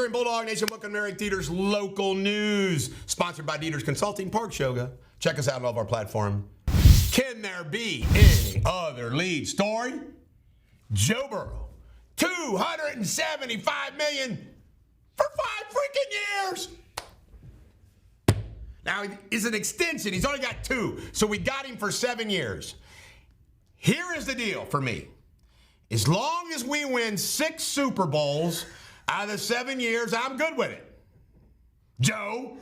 and Bulldog Nation, welcome to Eric Deters Local News, sponsored by Deters Consulting, Park Shoga. Check us out on all of our platforms. Can there be any other lead story? Joe Burrow, $275 million for 5 freaking years. Now, it's an extension. He's only got 2, so we got him for 7 years. Here is the deal for me. As long as we win 6 Super Bowls out of the 7 years, I'm good with it. Joe,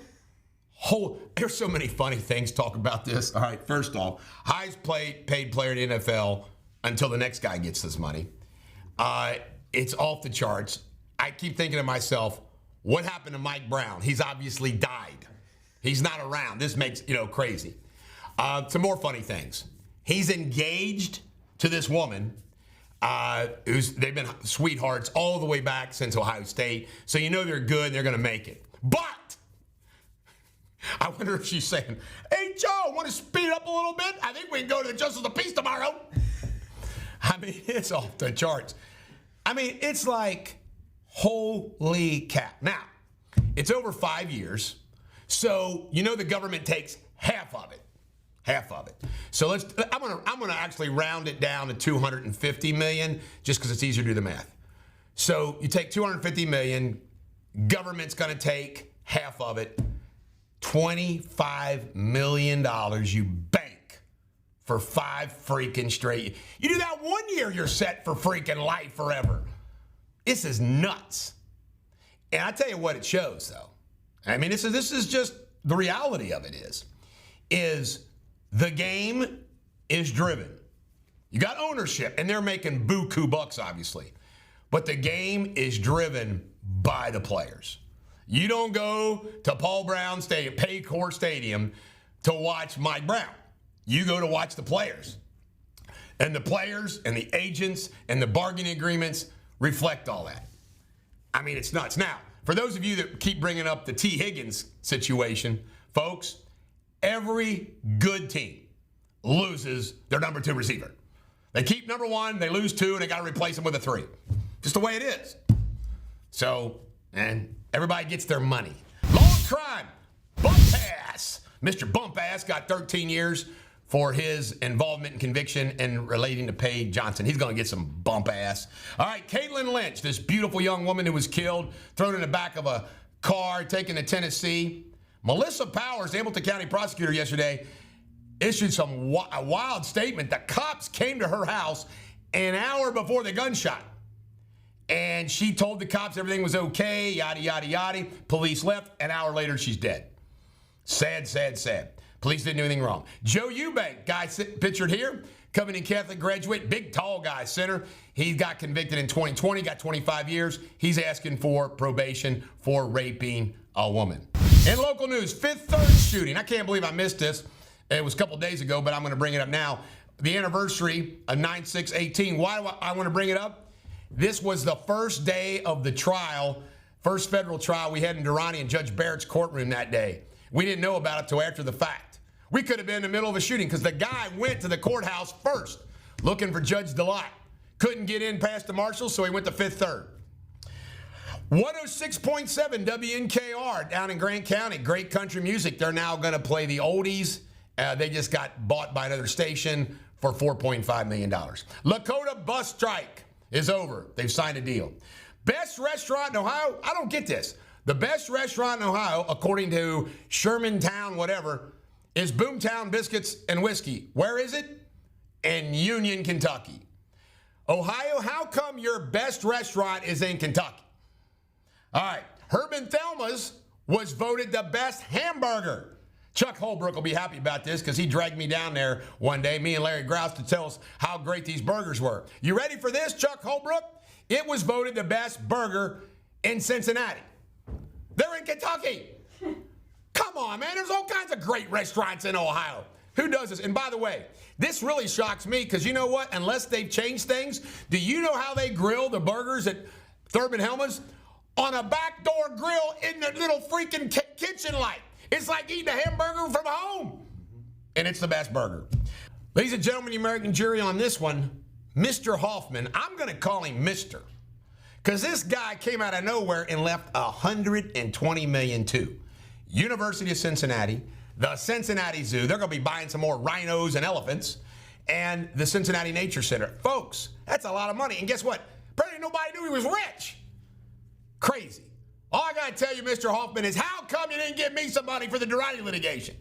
there's so many funny things to talk about this. All right, first off, highest paid player in the NFL until the next guy gets this money. It's off the charts. I keep thinking to myself, what happened to Mike Brown? He's obviously died. He's not around. This makes, crazy. Some more funny things. He's engaged to this woman. They've been sweethearts all the way back since Ohio State. So they're good and they're going to make it. But I wonder if she's saying, hey, Joe, want to speed up a little bit? I think we can go to the Justice of the Peace tomorrow. I mean, it's off the charts. I mean, it's like, holy cap. Now, it's over 5 years. So, the government takes half of it. Half of it. So I'm gonna actually round it down to 250 million just because it's easier to do the math. So you take 250 million, government's gonna take half of it, $25 million you bank for 5 freaking straight. You do that 1 year, you're set for freaking life forever. This is nuts. And I tell you what it shows though. I mean, this is just the reality of it is the game is driven. You got ownership, and they're making buku bucks, obviously. But the game is driven by the players. You don't go to Paul Brown Stadium, Paycor Stadium, to watch Mike Brown. You go to watch the players. And the players and the agents and the bargaining agreements reflect all that. I mean, it's nuts. Now, for those of you that keep bringing up the T. Higgins situation, folks, every good team loses their number 2 receiver. They keep number 1, they lose 2, and they got to replace them with a 3. Just the way it is. So, and everybody gets their money. Law and crime, bump ass. Mr. Bump Ass got 13 years for his involvement and conviction in relating to Paige Johnson. He's going to get some bump ass. All right, Kaitlyn Lynch, this beautiful young woman who was killed, thrown in the back of a car, taken to Tennessee. Melissa Powers, the Hamilton County prosecutor yesterday, issued a wild statement. The cops came to her house an hour before the gunshot. And she told the cops everything was okay, yada, yada, yada. Police left. An hour later, she's dead. Sad, sad, sad. Police didn't do anything wrong. Joe Eubank, guy pictured here, Covington Catholic graduate, big, tall guy, center. He got convicted in 2020, got 25 years. He's asking for probation for raping a woman. In local news, Fifth Third shooting. I can't believe I missed this. It was a couple days ago, but I'm going to bring it up now. The anniversary of 9/6/18. Why do I want to bring it up? This was the first day of the trial, first federal trial we had in Durrani in Judge Barrett's courtroom that day. We didn't know about it till after the fact. We could have been in the middle of a shooting because the guy went to the courthouse first looking for Judge Delight. Couldn't get in past the marshals, so he went to Fifth Third. 106.7 WNKR down in Grant County. Great country music. They're now going to play the oldies. They just got bought by another station for $4.5 million. Lakota bus strike is over. They've signed a deal. Best restaurant in Ohio? I don't get this. The best restaurant in Ohio, according to Shermantown, whatever, is Boomtown Biscuits and Whiskey. Where is it? In Union, Kentucky. Ohio, how come your best restaurant is in Kentucky? All right, Herb and Thelma's was voted the best hamburger. Chuck Holbrook will be happy about this because he dragged me down there one day, me and Larry Grouse, to tell us how great these burgers were. You ready for this, Chuck Holbrook? It was voted the best burger in Cincinnati. They're in Kentucky. Come on, man. There's all kinds of great restaurants in Ohio. Who does this? And by the way, this really shocks me because you know what? Unless they've changed things, do you know how they grill the burgers at Thurman Helma's? On a backdoor grill in the little freaking kitchen light. It's like eating a hamburger from home. And it's the best burger. Ladies and gentlemen, the American jury on this one, Mr. Hoffman, I'm going to call him Mr. Because this guy came out of nowhere and left $120 million to University of Cincinnati, the Cincinnati Zoo. They're going to be buying some more rhinos and elephants, and the Cincinnati Nature Center. Folks, that's a lot of money. And guess what? Apparently nobody knew he was rich. Crazy. All I got to tell you, Mr. Hoffman, is how come you didn't give me some money for the Durrani litigation?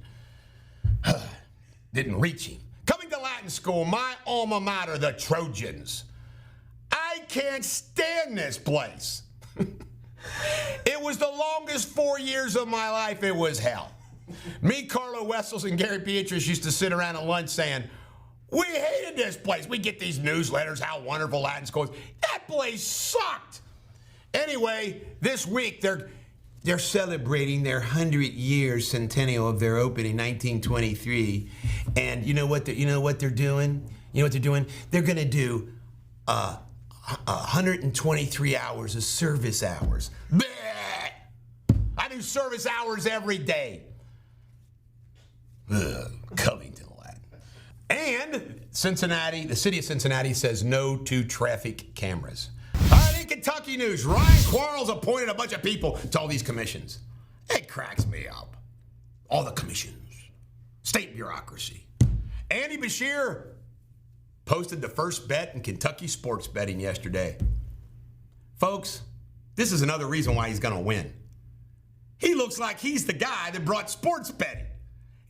Didn't reach him. Coming to Latin school, my alma mater, the Trojans. I can't stand this place. It was the longest 4 years of my life. It was hell. Me, Carlo Wessels, and Gary Beatrice used to sit around at lunch saying, we hated this place. We get these newsletters, how wonderful Latin school is. That place sucked. Anyway, this week they're celebrating their 100-year centennial of their opening in 1923. And you know what they're doing? You know what they're doing? They're going to do 123 hours of service hours. Bleh! I do service hours every day. Covington, Latin. And Cincinnati, the city of Cincinnati says no to traffic cameras. All right, in Kentucky news, Ryan Quarles appointed a bunch of people to all these commissions. It cracks me up. All the commissions. State bureaucracy. Andy Beshear posted the first bet in Kentucky sports betting yesterday. Folks, this is another reason why he's going to win. He looks like he's the guy that brought sports betting.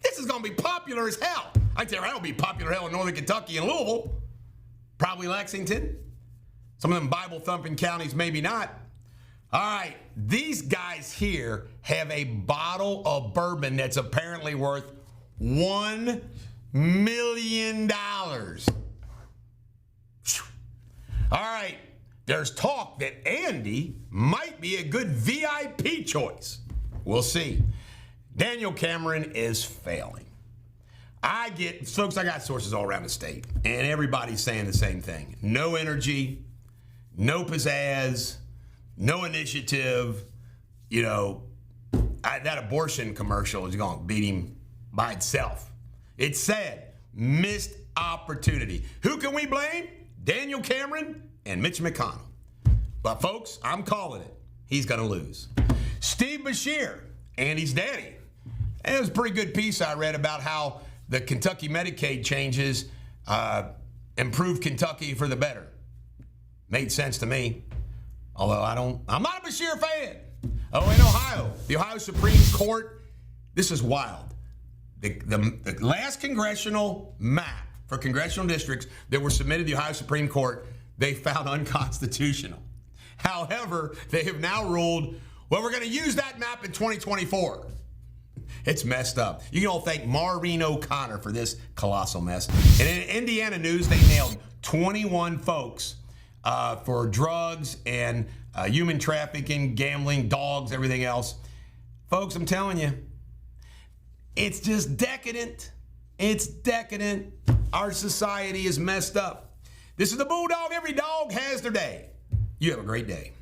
This is going to be popular as hell. I tell you, that'll be popular hell in Northern Kentucky and Louisville. Probably Lexington. Some of them Bible-thumping counties, maybe not. All right, these guys here have a bottle of bourbon that's apparently worth $1 million. All right, there's talk that Andy might be a good VIP choice. We'll see. Daniel Cameron is failing. Folks, I got sources all around the state, and everybody's saying the same thing. No energy, no pizzazz, no initiative. You know, that abortion commercial is going to beat him by itself. It's sad. Missed opportunity. Who can we blame? Daniel Cameron and Mitch McConnell. But folks, I'm calling it. He's going to lose. Steve Beshear, Andy's daddy. And it was a pretty good piece I read about how the Kentucky Medicaid changes improved Kentucky for the better. Made sense to me. Although I'm not a Beshear fan. Oh, in Ohio, the Ohio Supreme Court, this is wild. The last congressional map for congressional districts that were submitted to the Ohio Supreme Court, they found unconstitutional. However, they have now ruled, well, we're going to use that map in 2024. It's messed up. You can all thank Maureen O'Connor for this colossal mess. And in Indiana news, they nailed 21 folks for drugs and human trafficking, gambling, dogs, everything else. Folks, I'm telling you, it's just decadent. It's decadent. Our society is messed up. This is the Bulldog. Every dog has their day. You have a great day.